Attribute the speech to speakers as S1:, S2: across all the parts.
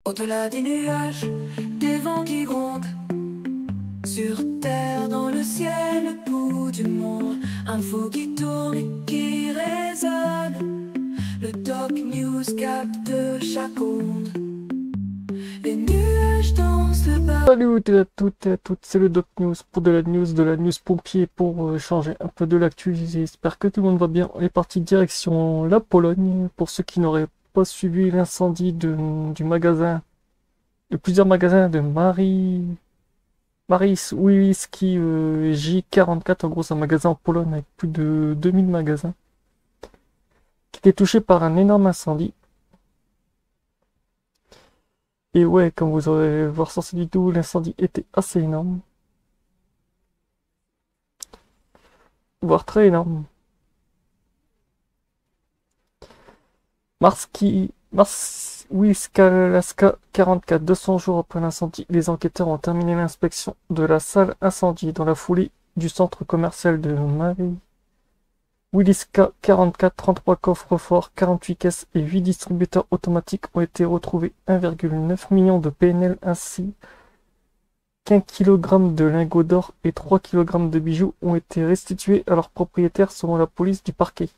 S1: Au-delà des nuages, des vents qui grondent, sur terre, dans le ciel, le bout du monde, info qui tourne et qui résonne. Le Doc News capte chaque onde. Les nuages dansent le bas.
S2: Salut à toutes et à toutes, c'est le Doc News pour de la news pompier pour changer un peu de l'actu. J'espère que tout le monde va bien. On est parti direction la Pologne. Pour ceux qui n'auraient pas suivi l'incendie du magasin, de plusieurs magasins de Maris Whisky J44, en gros c'est un magasin en Pologne avec plus de 2000 magasins, qui était touché par un énorme incendie. Et ouais, comme vous aurez voir sur cette vidéo, l'incendie était assez énorme. Voire très énorme. Mars Whisky 44, 200 jours après l'incendie, les enquêteurs ont terminé l'inspection de la salle incendie dans la foulée du centre commercial de Marie. Williska 44, 33 coffres forts, 48 caisses et 8 distributeurs automatiques ont été retrouvés. 1,9 million de PNL ainsi qu'1 kg de lingots d'or et 3 kg de bijoux ont été restitués à leurs propriétaires selon la police du parquet.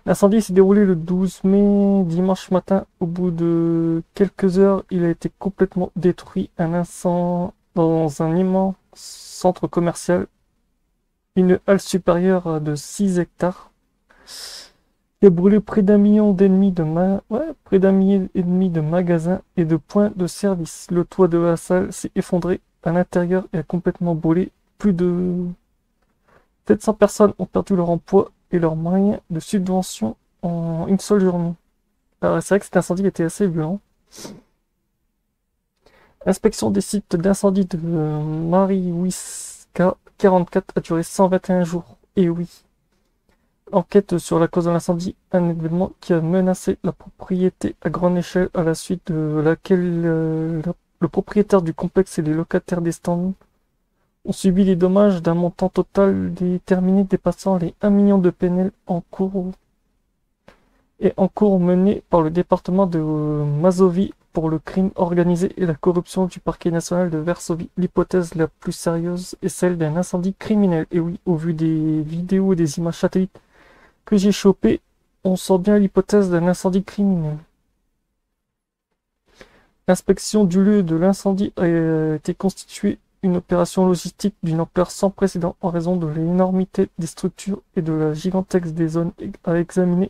S2: L'incendie s'est déroulé le 12 mai, dimanche matin. Au bout de quelques heures, il a été complètement détruit. Un incendie dans un immense centre commercial, une halle supérieure de 6 hectares, qui a brûlé près d'un million d'ennemis de magasins et de points de service. Le toit de la salle s'est effondré à l'intérieur et a complètement brûlé. Plus de 700 personnes ont perdu leur emploi et leurs moyens de subvention en une seule journée. Alors c'est vrai que cet incendie était assez violent. Inspection des sites d'incendie de Mariwiska 44 a duré 121 jours. Et oui. Enquête sur la cause de l'incendie, un événement qui a menacé la propriété à grande échelle, à la suite de laquelle le propriétaire du complexe et les locataires des stands ont subi les dommages d'un montant total déterminé dépassant les 1 million de PNL en cours mené par le département de Mazovie pour le crime organisé et la corruption du parquet national de Varsovie. L'hypothèse la plus sérieuse est celle d'un incendie criminel. Et oui, au vu des vidéos et des images satellites que j'ai chopées, on sent bien l'hypothèse d'un incendie criminel. L'inspection du lieu de l'incendie a été constituée une opération logistique d'une ampleur sans précédent en raison de l'énormité des structures et de la gigantesque des zones à examiner.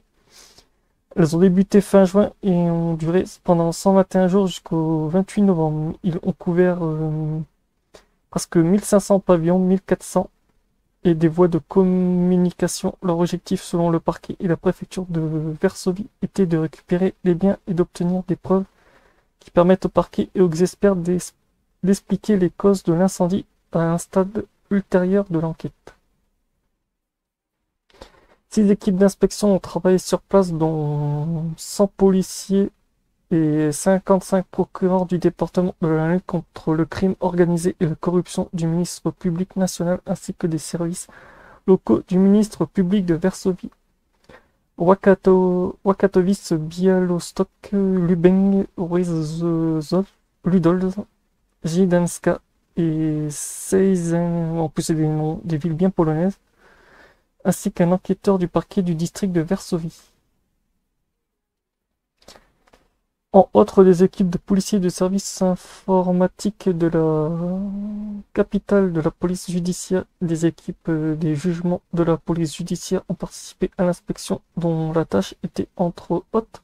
S2: Elles ont débuté fin juin et ont duré pendant 121 jours jusqu'au 28 novembre. Ils ont couvert presque 1500 pavillons, 1400 et des voies de communication. Leur objectif, selon le parquet et la préfecture de Varsovie, était de récupérer les biens et d'obtenir des preuves qui permettent au parquet et aux experts d'expliquer les causes de l'incendie à un stade ultérieur de l'enquête. 6 équipes d'inspection ont travaillé sur place, dont 100 policiers et 55 procureurs du département de la lutte contre le crime organisé et la corruption du ministre public national, ainsi que des services locaux du ministre public de Varsovie. Łukatowice, Białystok, Lubeng, Rzeszów, Ludolz, Gdańska et Sejzen, en plus c'est des noms des villes bien polonaises, ainsi qu'un enquêteur du parquet du district de Varsovie. En outre, des équipes de policiers de services informatiques de la capitale de la police judiciaire, des équipes des jugements de la police judiciaire ont participé à l'inspection, dont la tâche était entre autres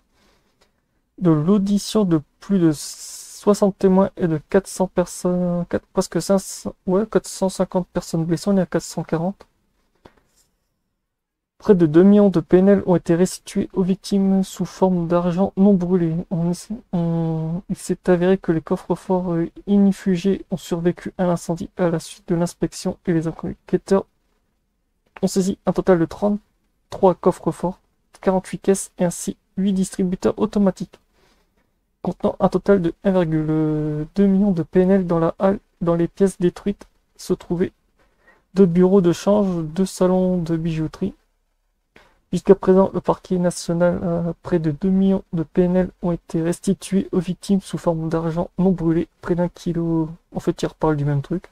S2: de l'audition de plus de 60 témoins et de 400 personnes, presque 450 personnes blessées, on est à 440. Près de 2 millions de PNL ont été restitués aux victimes sous forme d'argent non brûlé. Il s'est avéré que les coffres-forts inifugés ont survécu à l'incendie à la suite de l'inspection et les enquêteurs ont saisi un total de 33 coffres-forts, 48 caisses et ainsi 8 distributeurs automatiques, contenant un total de 1,2 million de PNL. Dans la halle, dans les pièces détruites, se trouvaient 2 bureaux de change, 2 salons de bijouterie, Jusqu'à présent, le parquet national près de 2 millions de PNL ont été restitués aux victimes sous forme d'argent non brûlé, près d'un kilo. En fait, ils reparlent du même truc.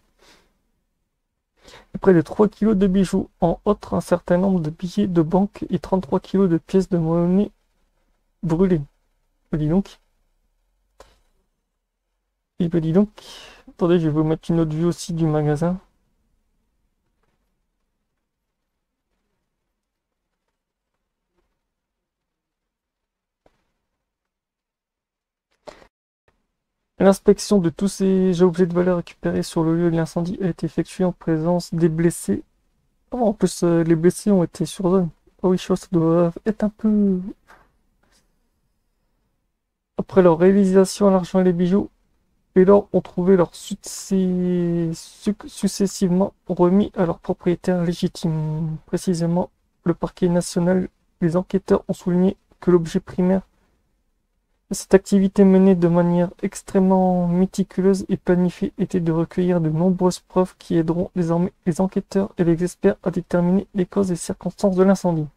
S2: Et près de 3 kilos de bijoux, en outre un certain nombre de billets de banque et 33 kilos de pièces de monnaie brûlées. Dis donc. Et ben dis donc. Attendez, je vais vous mettre une autre vue aussi du magasin. L'inspection de tous ces objets de valeur récupérés sur le lieu de l'incendie a été effectuée en présence des blessés. Ah, en plus, les blessés ont été sur zone. Ah oui, chose doit être un peu... Après leur réalisation, l'argent et les bijoux, et lors ont trouvé leurs successivement remis à leurs propriétaires légitimes. Précisément, le parquet national, les enquêteurs ont souligné que l'objet primaire de cette activité menée de manière extrêmement méticuleuse et planifiée était de recueillir de nombreuses preuves qui aideront désormais les enquêteurs et les experts à déterminer les causes et circonstances de l'incendie.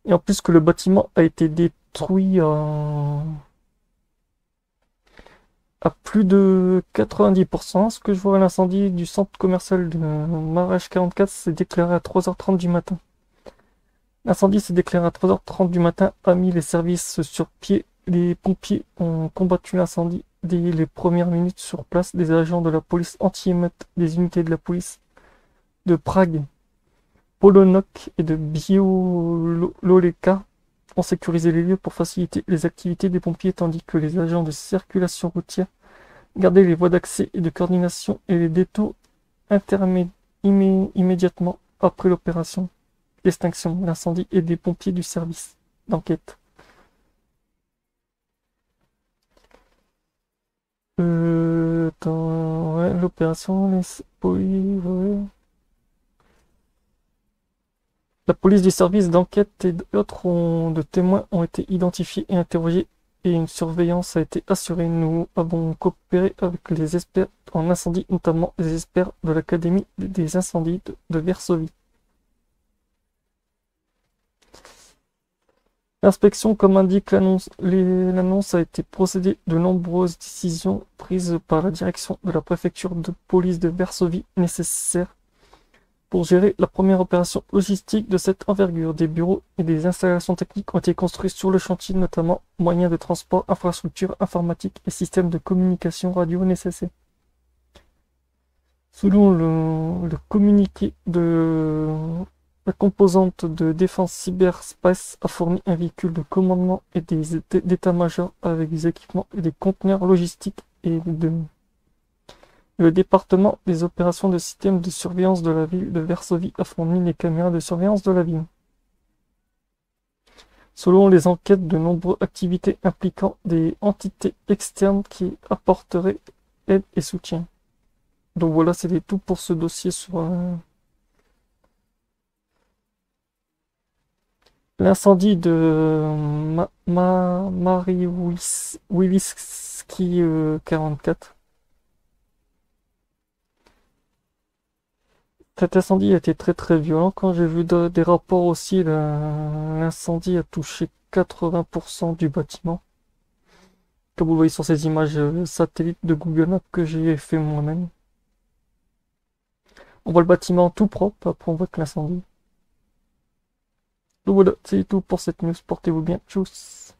S2: Et en plus que le bâtiment a été détruit à plus de 90%. Ce que je vois à l'incendie du centre commercial de Marèche 44 s'est déclaré à 3h30 du matin. L'incendie s'est déclaré à 3h30 du matin, a mis les services sur pied. Les pompiers ont combattu l'incendie dès les premières minutes sur place. Des agents de la police anti-émeute, des unités de la police de Prague, Polonok et de Białoleka ont sécurisé les lieux pour faciliter les activités des pompiers, tandis que les agents de circulation routière gardaient les voies d'accès et de coordination et les détours intermédiaires immédiatement après l'opération d'extinction de l'incendie et des pompiers du service d'enquête. Attends, ouais, l'opération, ouais. La police du service d'enquête et d'autres de témoins ont été identifiés et interrogés et une surveillance a été assurée. Nous avons coopéré avec les experts en incendie, notamment les experts de l'Académie des incendies de Varsovie. L'inspection, comme indique l'annonce, a été procédée de nombreuses décisions prises par la direction de la préfecture de police de Varsovie nécessaires pour gérer la première opération logistique de cette envergure. Des bureaux et des installations techniques ont été construits sur le chantier, notamment moyens de transport, infrastructures informatiques et systèmes de communication radio nécessaires. Selon le communiqué de la composante de défense cyberspace a fourni un véhicule de commandement et d'état-major avec des équipements et des conteneurs logistiques et le département des opérations de système de surveillance de la ville de Varsovie a fourni les caméras de surveillance de la ville. Selon les enquêtes, de nombreuses activités impliquant des entités externes qui apporteraient aide et soutien. Donc voilà, c'était tout pour ce dossier sur l'incendie de Mariwilski 44. Cet incendie a été très très violent. Quand j'ai vu des rapports aussi, l'incendie a touché 80% du bâtiment. Comme vous le voyez sur ces images satellites de Google Maps que j'ai fait moi-même. On voit le bâtiment tout propre, après on voit que l'incendie. Donc voilà, c'est tout pour cette news. Portez-vous bien. Tchuss.